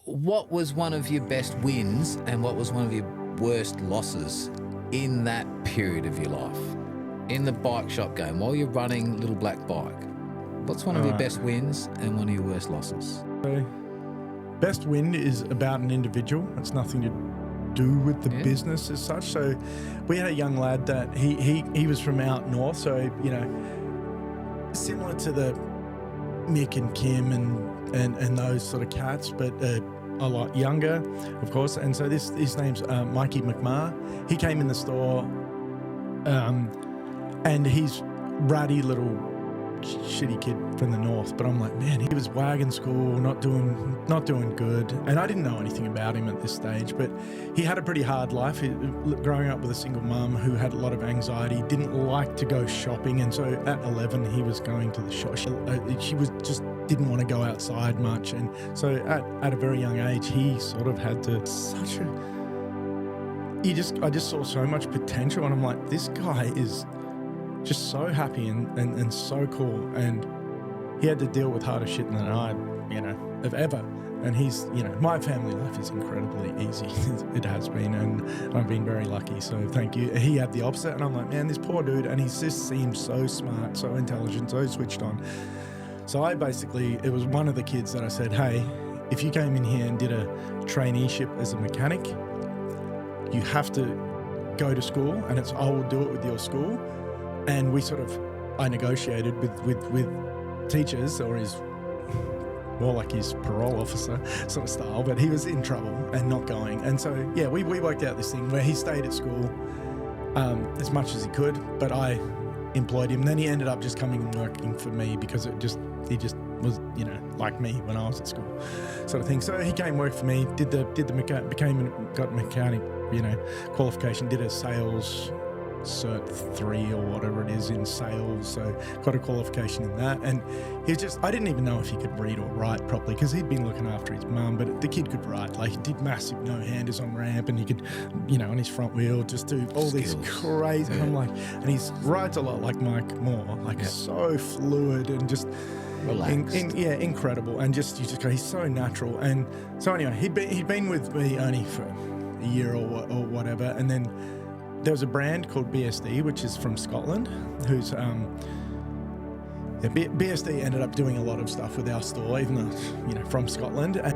what was one of your best wins and what was one of your worst losses in that period of your life? In the bike shop game, while you're running Little Black Bike, what's one of your best wins and one of your worst losses? So, best win is about an individual. It's nothing to do with the business as such. So we had a young lad that he was from out north. So, you know, similar to the Mick and Kim and those sort of cats, but a lot younger, of course. And so his name's Mikey McMahon. He came in the store, and he's ratty little shitty kid from the north. But I'm like, man, he was wagon school, not doing good. And I didn't know anything about him at this stage, but he had a pretty hard life. Growing up with a single mum who had a lot of anxiety, didn't like to go shopping. And so at 11, he was going to the shop. She was just didn't want to go outside much. And so at a very young age, he sort of had to I just saw so much potential, and I'm like, this guy is just so happy and so cool. And he had to deal with harder shit than I, have ever. And he's, my family life is incredibly easy. It has been, and I've been very lucky. So thank you. He had the opposite, and I'm like, man, this poor dude, and he just seemed so smart, so intelligent, so switched on. So it was one of the kids that I said, hey, if you came in here and did a traineeship as a mechanic, you have to go to school, and I will do it with your school. And I negotiated with teachers, or more like his parole officer sort of style, but he was in trouble and not going. And so, yeah, we worked out this thing where he stayed at school as much as he could, but I employed him. Then he ended up just coming and working for me because he just was, like me when I was at school, sort of thing. So he came work for me, got mechanic, qualification, did a sales Cert 3 or whatever it is in sales, so got a qualification in that. And I didn't even know if he could read or write properly because he'd been looking after his mum, but the kid could write. Like, he did massive no-handers on ramp, and he could, on his front wheel, just do all this crazy. And I'm like, and he rides a lot like Mike Moore, so fluid and just relaxed. Incredible. And you just go, he's so natural. And so anyway, he'd been with me only for a year or whatever, and then there was a brand called BSD, which is from Scotland, who's BSD ended up doing a lot of stuff with our store, even though from Scotland. And